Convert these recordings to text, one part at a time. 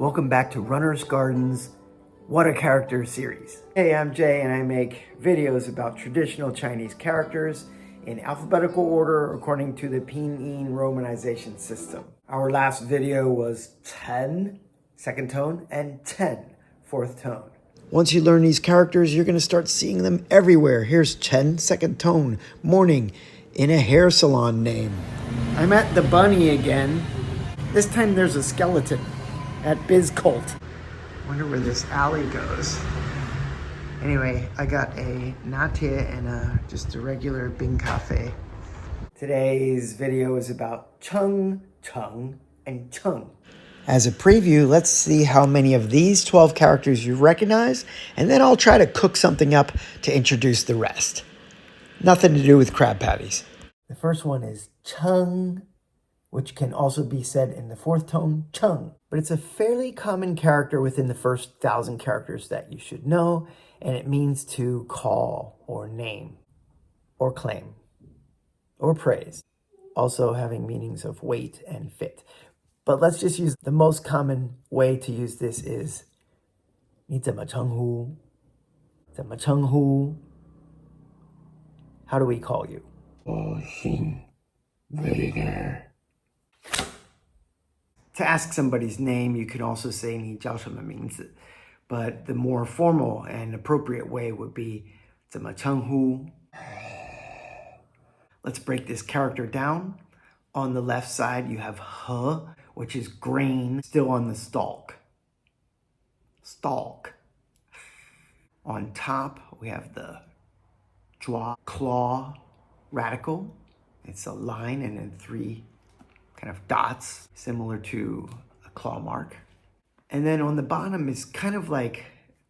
Welcome back to Runner's Garden's What a Character series. Hey, I'm Jay and I make videos about traditional Chinese characters in alphabetical order according to the Pinyin romanization system. Our last video was 10, second tone, and 10, fourth tone. Once you learn these characters, you're going to start seeing them everywhere. Here's Chen, second tone, morning, in a hair salon name. I'm at the bunny again. This time there's a skeleton at Biz Cult. Wonder where this alley goes. Anyway, I got a nattie and just a regular Bing Cafe. Today's video is about Cheng, Cheng, and Cheng. As a preview, let's see how many of these 12 characters you recognize, and then I'll try to cook something up to introduce the rest. Nothing to do with crab patties. The first one is Cheng, which can also be said in the fourth tone, Cheng. But it's a fairly common character within the first 1,000 characters that you should know, and it means to call or name or claim or praise, also having meanings of weight and fit. But let's just use the most common way to use this is 你怎么称呼?怎么称呼? How do we call you? To ask somebody's name, you can also say 你叫什么名字, but the more formal and appropriate way would be 怎么称呼? Let's break this character down. On the left side, you have he, which is grain, still on the stalk. Stalk. On top, we have the zhua, claw, radical. It's a line and then 3 kind of dots, similar to a claw mark. And then on the bottom is kind of like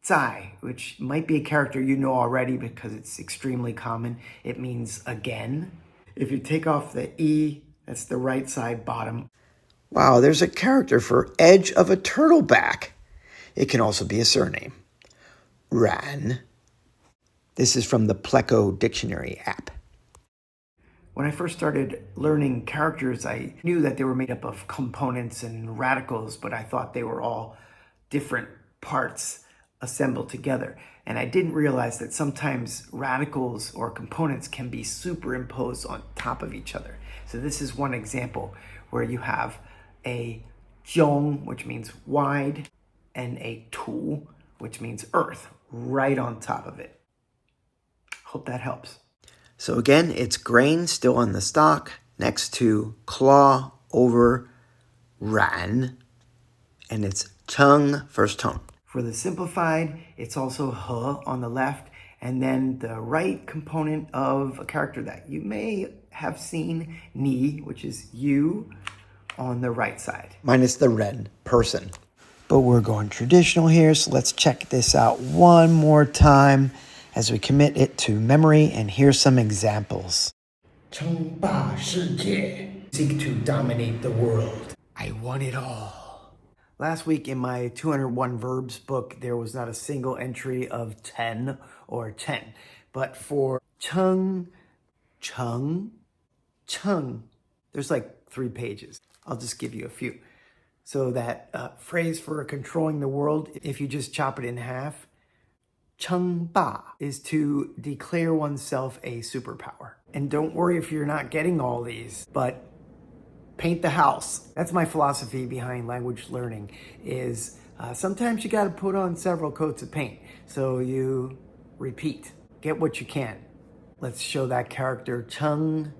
zai, which might be a character you know already because it's extremely common. It means again. If you take off the E, that's the right side bottom. Wow, there's a character for edge of a turtle back. It can also be a surname. Ran. This is from the Pleco dictionary app. When I first started learning characters, I knew that they were made up of components and radicals, but I thought they were all different parts assembled together. And I didn't realize that sometimes radicals or components can be superimposed on top of each other. So this is one example where you have a zhong, which means wide, and a tu, which means earth, right on top of it. Hope that helps. So again, it's grain still on the stalk next to claw over ran, and it's Cheng, first tone. For the simplified, it's also he on the left, and then the right component of a character that you may have seen, ni, which is you, on the right side. Minus the ren, person. But we're going traditional here, so let's check this out one more time as we commit it to memory, and here's some examples. 称霸世界, seek to dominate the world. I want it all. Last week in my 201 verbs book, there was not a single entry of 10 or 10. But for Cheng, Cheng, Cheng, there's like 3 pages. I'll just give you a few. So that phrase for controlling the world, if you just chop it in half, Cheng Ba is to declare oneself a superpower. And don't worry if you're not getting all these, but paint the house. That's my philosophy behind language learning is sometimes you got to put on several coats of paint. So you repeat, get what you can. Let's show that character Cheng,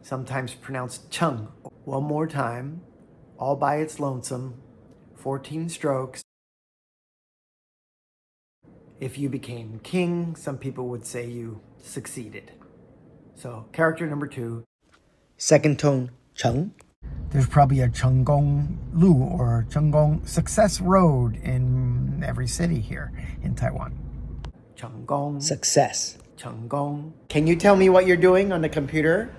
sometimes pronounced Cheng. One more time, all by its lonesome, 14 strokes. If you became king, some people would say you succeeded. So character number 2. Second tone, Cheng. There's probably a Chenggong Lu or Chenggong Success Road in every city here in Taiwan. Chenggong. Success. Chenggong. Can you tell me what you're doing on the computer?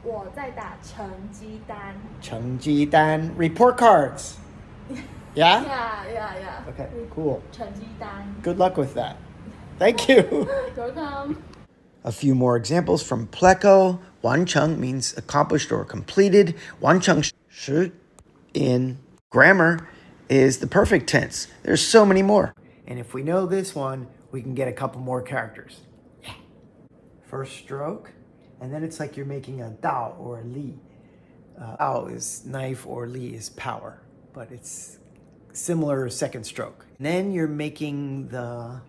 我在打成绩单. 成绩单. Report cards. Yeah? Yeah. Okay, cool. 成绩单. Good luck with that. Thank you. You're welcome. A few more examples from Pleco. Wancheng means accomplished or completed. Wancheng shi in grammar is the perfect tense. There's so many more. And if we know this one, we can get a couple more characters. First stroke, and then it's like you're making a dao or a li. Dao is knife or li is power, but it's similar second stroke. And then you're making the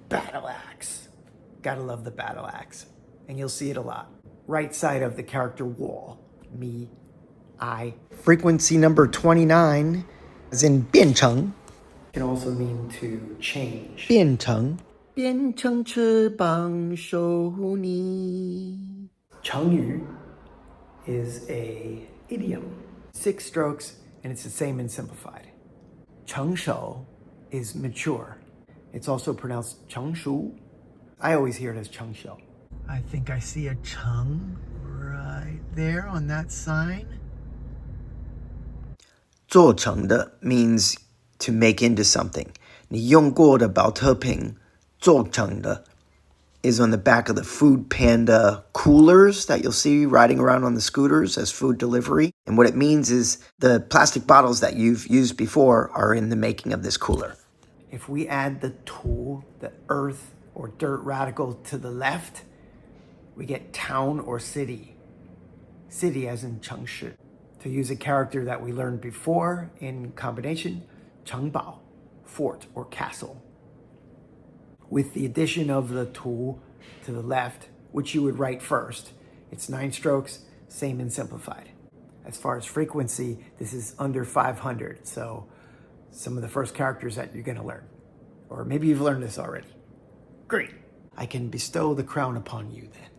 battle axe. Gotta love the battle axe. And you'll see it a lot. Right side of the character wall. Me, I. Frequency number 29 is in 变成. Can also mean to change. 变成. 变成翅膀守护你. Chengyu is a idiom. 6 strokes, and it's the same in simplified. Chengshou is mature. It's also pronounced Chengshu. I always hear it as Chengshou. I think I see a Cheng right there on that sign. 做成的 means to make into something. 你用过的保特瓶做成的 is on the back of the Food Panda coolers that you'll see riding around on the scooters as food delivery. And what it means is the plastic bottles that you've used before are in the making of this cooler. If we add the tool, the earth or dirt radical to the left, we get town or city. City as in Chengshi. To use a character that we learned before in combination, Chengbao, fort or castle. With the addition of the tool to the left, which you would write first, it's 9 strokes, same in simplified. As far as frequency, this is under 500, so some of the first characters that you're going to learn. Or maybe you've learned this already. Great. I can bestow the crown upon you then.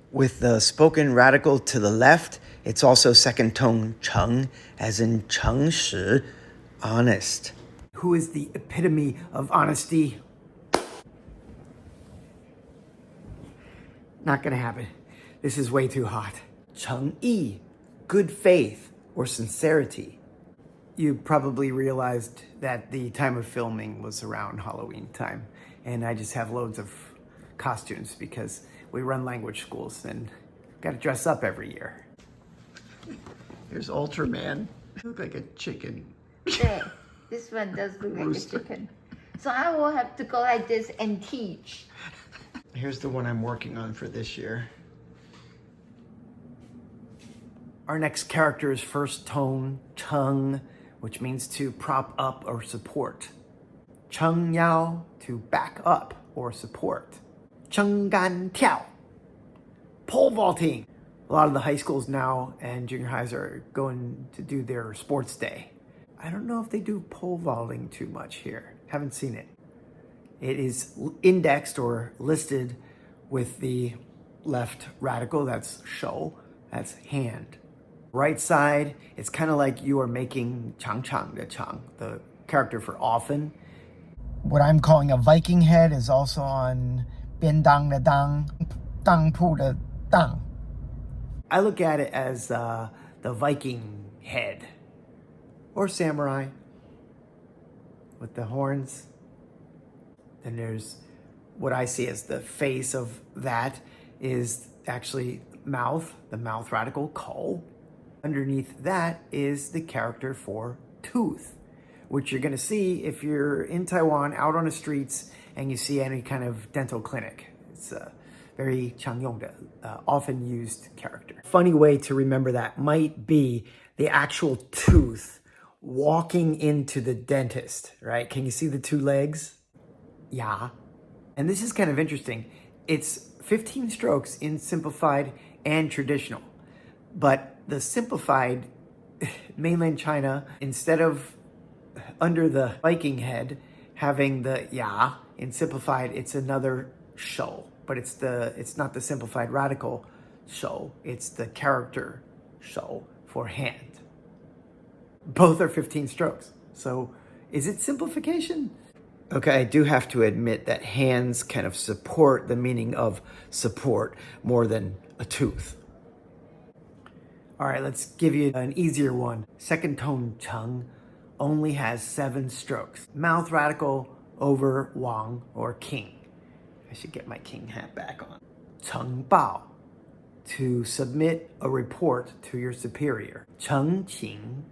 With the spoken radical to the left, it's also second tone Cheng, as in Chengshi, honest. Who is the epitome of honesty? Not gonna happen. This is way too hot. Chengyi, good faith or sincerity. You probably realized that the time of filming was around Halloween time, and I just have loads of costumes because we run language schools and gotta dress up every year. Here's Ultraman. Look like a chicken. Yeah, this one does look like a chicken. So I will have to go like this and teach. Here's the one I'm working on for this year. Our next character is first tone Cheng, which means to prop up or support. Cheng Yao, to back up or support. Cheng Gan Tiao, pole vaulting. A lot of the high schools now and junior highs are going to do their sports day. I don't know if they do pole vaulting too much here. Haven't seen it. It is indexed or listed with the left radical, that's shou, that's hand. Right side, it's kind of like you are making Chang Chang de Chang, the character for often. What I'm calling a Viking head is also on Bian Dang de Dang, Dang Pu de Dang. I look at it as the Viking head, or samurai with the horns. Then there's what I see as the face of that is actually mouth, the mouth radical, ko. Underneath that is the character for tooth, which you're gonna see if you're in Taiwan, out on the streets, and you see any kind of dental clinic. It's a very changyong, often used character. Funny way to remember that might be the actual tooth walking into the dentist, right? Can you see the 2 legs? Yeah. And this is kind of interesting. It's 15 strokes in simplified and traditional. But the simplified mainland China, instead of under the Viking head having the ya in simplified, it's another shou. But it's not the simplified radical shou, it's the character shou for hand. Both are 15 strokes. So is it simplification? Okay, I do have to admit that hands kind of support the meaning of support more than a tooth. All right, let's give you an easier one. Second tone Cheng only has 7 strokes. Mouth radical over Wang or king. I should get my king hat back on. Cheng Bao, to submit a report to your superior. Chengqing,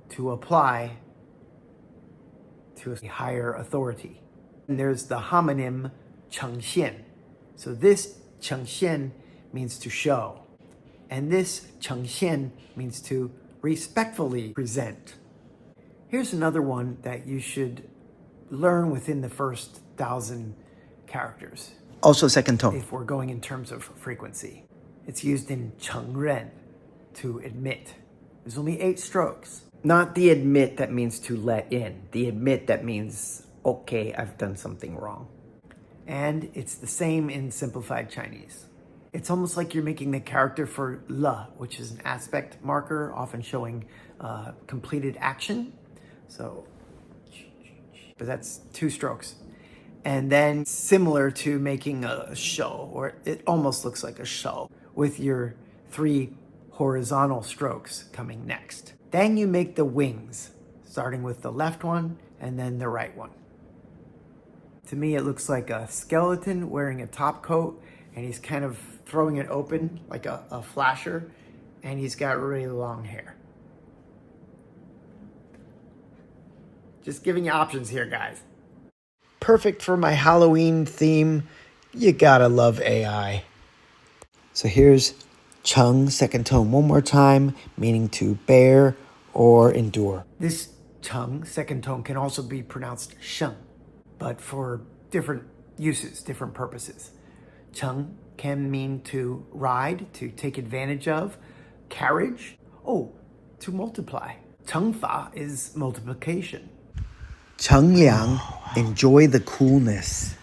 to apply to a higher authority. And there's the homonym chengxian. So this chengxian means to show. And this chengxian means to respectfully present. Here's another one that you should learn within the first 1,000 characters. Also second tone. If we're going in terms of frequency. It's used in chengren, to admit. There's only 8 strokes. Not the admit that means to let in. The admit that means, okay, I've done something wrong. And it's the same in simplified Chinese. It's almost like you're making the character for le, which is an aspect marker, often showing completed action. So, but that's 2 strokes. And then similar to making a show, or it almost looks like a show, with your 3 horizontal strokes coming next. Then you make the wings, starting with the left one and then the right one. To me, it looks like a skeleton wearing a top coat, and he's kind of throwing it open like a flasher, and he's got really long hair. Just giving you options here, guys. Perfect for my Halloween theme. You gotta love AI. So here's Cheng, second tone one more time, meaning to bear or endure. This Cheng, second tone, can also be pronounced Sheng, but for different uses, different purposes. Cheng can mean to ride, to take advantage of, carriage, to multiply. Chengfa is multiplication. Chengliang, enjoy the coolness.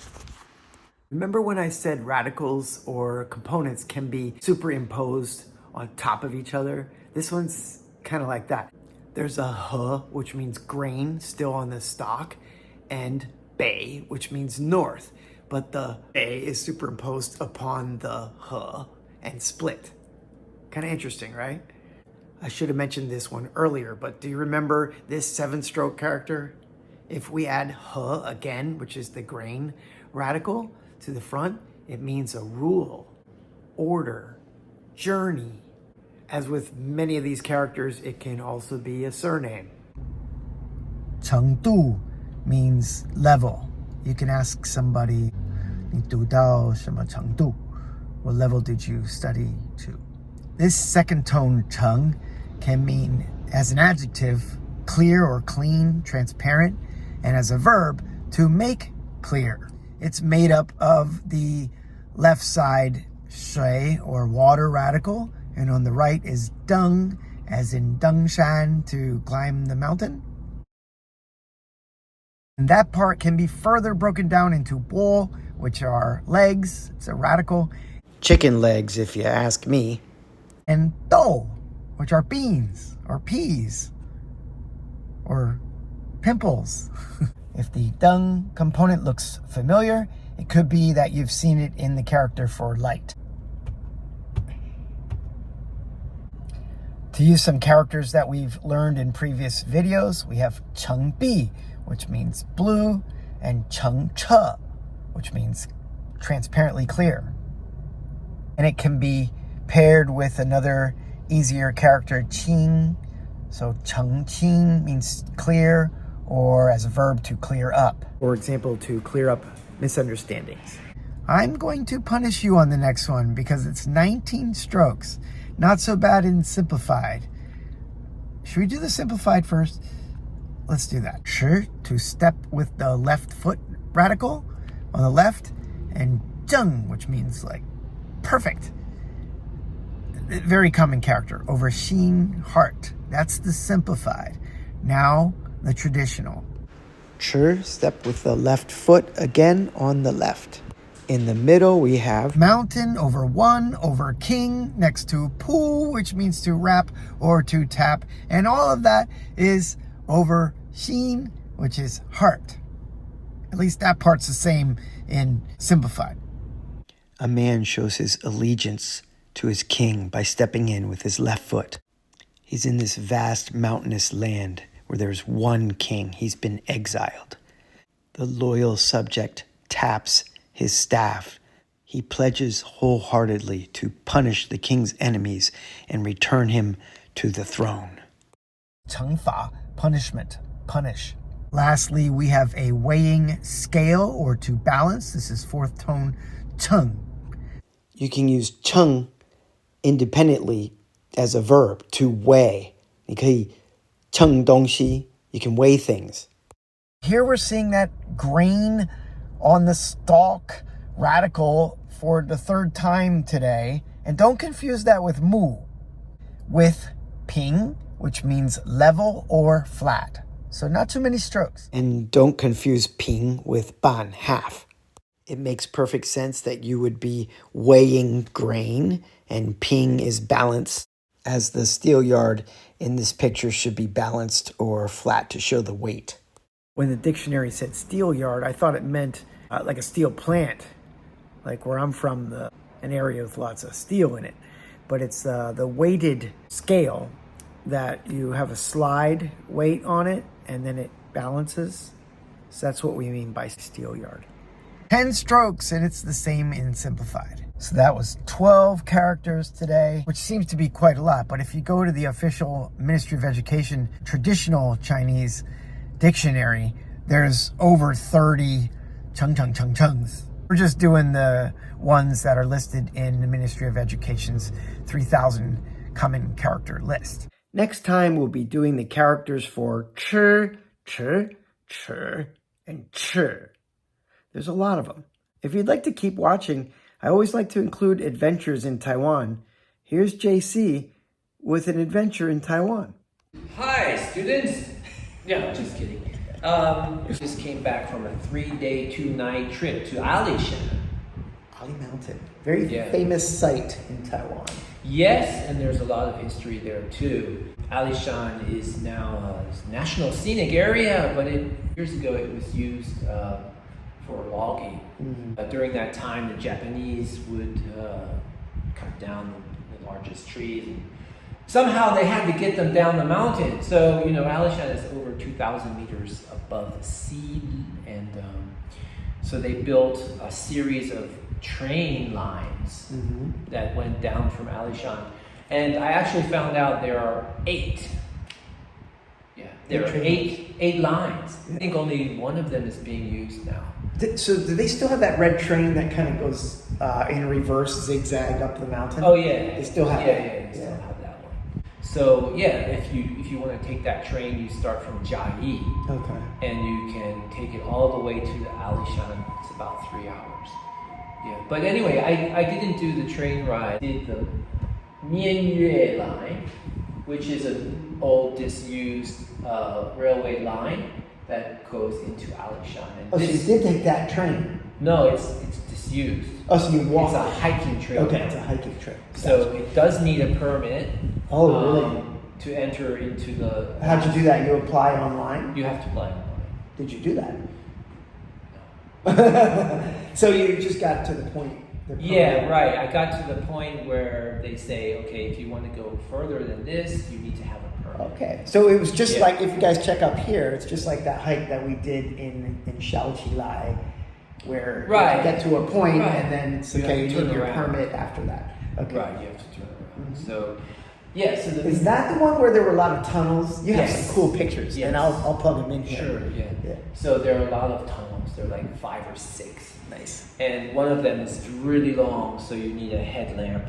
Remember when I said radicals or components can be superimposed on top of each other? This one's kind of like that. There's a he, which means grain, still on the stalk, and bei, which means north. But the bei is superimposed upon the he and split. Kind of interesting, right? I should have mentioned this one earlier, but do you remember this 7-stroke character? If we add he again, which is the grain radical, to the front, it means a rule, order, journey. As with many of these characters, it can also be a surname. Chengdu means level. You can ask somebody, 你读到什么程度? What level did you study to? This second tone, cheng, can mean as an adjective, clear or clean, transparent, and as a verb, to make clear. It's made up of the left side shui, or water radical, and on the right is deng, as in dengshan, to climb the mountain. And that part can be further broken down into bo, which are legs, it's a radical. Chicken legs, if you ask me. And dou, which are beans, or peas, or pimples. If the deng component looks familiar, it could be that you've seen it in the character for light. To use some characters that we've learned in previous videos, we have chengbi, which means blue, and chengche, which means transparently clear. And it can be paired with another easier character, qing. So chengqing means clear, or as a verb, to clear up. For example, to clear up misunderstandings. I'm going to punish you on the next one because it's 19 strokes. Not so bad in simplified. Should we do the simplified first? Let's do that. Shi, to step with the left foot radical on the left, and zheng, which means like perfect. Very common character. Over xin, heart. That's the simplified. Now, the traditional. Chi, step with the left foot again on the left. In the middle, we have mountain over one, over king, next to pu, which means to rap or to tap. And all of that is over xin, which is heart. At least that part's the same in simplified. A man shows his allegiance to his king by stepping in with his left foot. He's in this vast mountainous land where there's one king. He's been exiled. The loyal subject taps his staff. he pledges wholeheartedly to punish the king's enemies and return him to the throne. 惩罚, punishment, punish. Lastly, we have a weighing scale or to balance. This is fourth tone, Cheng. You can use Cheng independently as a verb, to weigh. 你可以称东西, you can weigh things. Here we're seeing that grain on the stalk radical for the third time today. And don't confuse that with mu, with ping, which means level or flat. So not too many strokes. And don't confuse ping with ban, half. It makes perfect sense that you would be weighing grain, and ping is balance, as the steel yard in this picture should be balanced or flat to show the weight. When the dictionary said steel yard, I thought it meant like a steel plant, like where I'm from, an area with lots of steel in it. But it's the weighted scale that you have a slide weight on it and then it balances. So that's what we mean by steel yard. 10 strokes, and it's the same in simplified. So that was 12 characters today, which seems to be quite a lot. But if you go to the official Ministry of Education traditional Chinese dictionary, there's over 30 Chengs. We're just doing the ones that are listed in the Ministry of Education's 3,000 common character list. Next time, we'll be doing the characters for ch, and ch. There's a lot of them. If you'd like to keep watching, I always like to include adventures in Taiwan. Here's JC with an adventure in Taiwan. Hi, students. Yeah, just kidding. Just came back from a 3-day, 2-night trip to Alishan. Ali Mountain, very famous site in Taiwan. Yes, and there's a lot of history there too. Alishan is now a national scenic area, but years ago it was used for logging. During that time, the Japanese would cut down the largest trees. And somehow they had to get them down the mountain. So, Alishan is over 2,000 meters above the sea. And so they built a series of train lines that went down from Alishan. And I actually found out there are 8. Yeah, there are eight lines. I think only one of them is being used now. So do they still have that red train that kind of goes in reverse, zigzag up the mountain? Oh yeah, they still have that. Yeah, they still have that one. So yeah, if you want to take that train, you start from Jiayi. Okay. And you can take it all the way to the Alishan. It's about 3 hours. Yeah, but anyway, I didn't do the train ride. I did the Mianyue line, which is an old disused railway line that goes into Alishan. So you did take that train? No, it's disused. Oh, so you walk? It's a hiking trail. Okay, it's a hiking trail. So it does need a permit. Oh, really? To enter into the... How'd you do that? You apply online? You have to apply online. Did you do that? No. So you just got to the point? Yeah, right. I got to the point where they say, okay, if you want to go further than this, you need to have a permit. Okay. So it was just like, if you guys check up here, it's just like that hike that we did in Shaoqilai, where you get to a point and then it's okay, you need your permit after that. Okay. Right, you have to turn around. So, yeah. So is that the one where there were a lot of tunnels? You have some cool pictures, and I'll plug them in here. Sure, yeah. So there are a lot of tunnels. There are like 5 or 6. Nice. And one of them is really long, so you need a headlamp.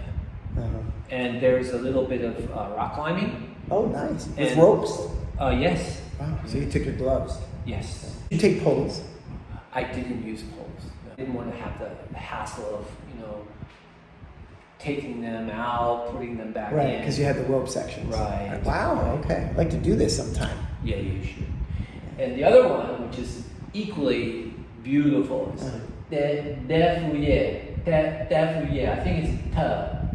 And there's a little bit of rock climbing. Oh, nice. With ropes? Yes. Wow. So you took your gloves? Yes. Did you take poles? I didn't use poles. I didn't want to have the hassle of, taking them out, putting them back in. Right, because you had the rope sections. Right. Wow, okay. I'd like to do this sometime. Yeah, you should. And the other one, which is equally beautiful, is Defuye. I think it's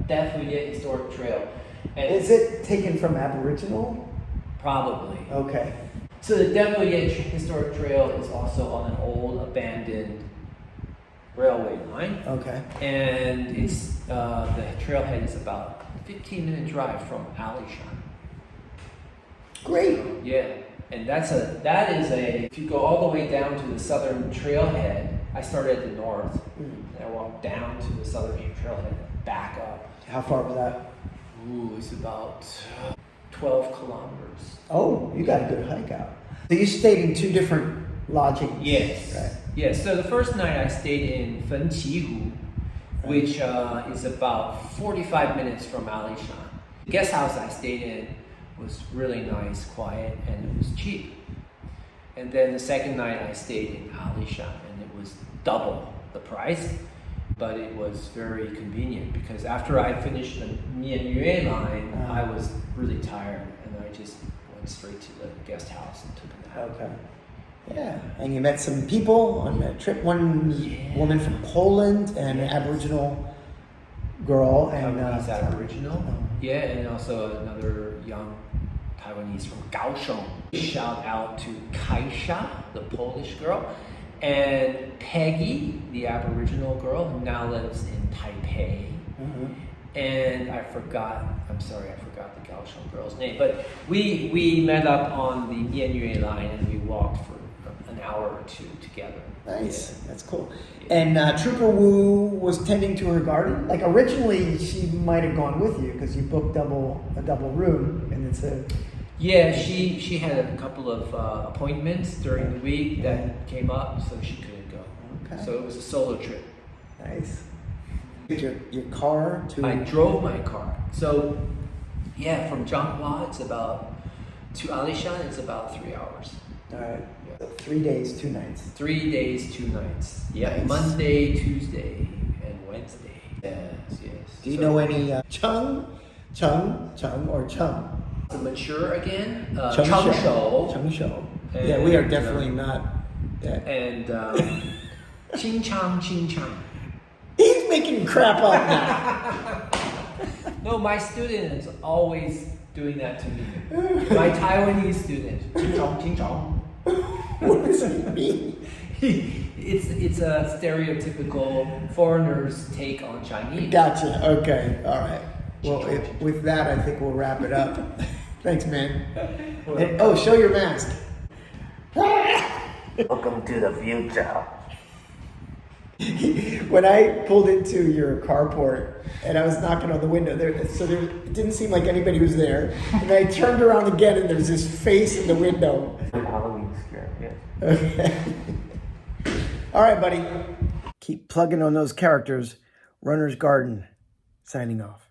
Defuye Historic Trail. And is it taken from Aboriginal? Probably. Okay. So the Defuye Historic Trail is also on an old abandoned railway line. Okay. And it's the trailhead is about a 15-minute drive from Alishan. Great. So, yeah. And that is a, if you go all the way down to the southern trailhead, I started at the north, and And I walked down to the Southern Game Trail and back up. How far was that? Ooh, it's about 12 kilometers. Oh, you got a good hike out. So you stayed in 2 different lodgings. Yes. Right. Yes. So the first night I stayed in Fenqihu, which is about 45 minutes from Alishan. The guest house I stayed in was really nice, quiet, and it was cheap. And then the second night I stayed in Alishan, and it was double the price, but it was very convenient because after I finished the Mianyue line, I was really tired, and I just went straight to the guest house and took a nap. Okay. Yeah, and you met some people on that trip. One woman from Poland and an Aboriginal girl, and Taiwanese Aboriginal. Yeah, and also another young Taiwanese from Kaohsiung. Shout out to Kaisha, the Polish girl, and Peggy, the Aboriginal girl, who now lives in Taipei. And I forgot the Kaohsiung girl's name, but we met up on the Mianyue line and we walked for an hour or 2 together. Nice, that's cool. And Trooper Wu was tending to her garden. Like originally, she might have gone with you because you booked a double room, and it's a. Yeah, she had a couple of appointments during the week that came up, so she couldn't go. Okay. So it was a solo trip. Nice. Your car to. I drove my car. So yeah, from Changhua to Alishan, it's about 3 hours. All right. So 3 days, 2 nights. 3 days, 2 nights. Yeah, Nice. Monday, Tuesday, and Wednesday. Yes. Do you know any Cheng, or Cheng? The mature again? Chengshou. Chengshou. Yeah, we are definitely not. Yeah. And Ching-chang. He's making crap up now. No, my students always doing that to me. My Taiwanese student. Ching-chong. What does it mean? It's a stereotypical foreigner's take on Chinese. Gotcha. Okay. All right. Well, with that, I think we'll wrap it up. Thanks, man. And, show your mask. Welcome to the future. When I pulled into your carport and I was knocking on the window, it didn't seem like anybody was there. And I turned around again, and there's this face in the window. Halloween scare, yes. Okay. All right, buddy. Keep plugging on those characters. Runner's Garden, signing off.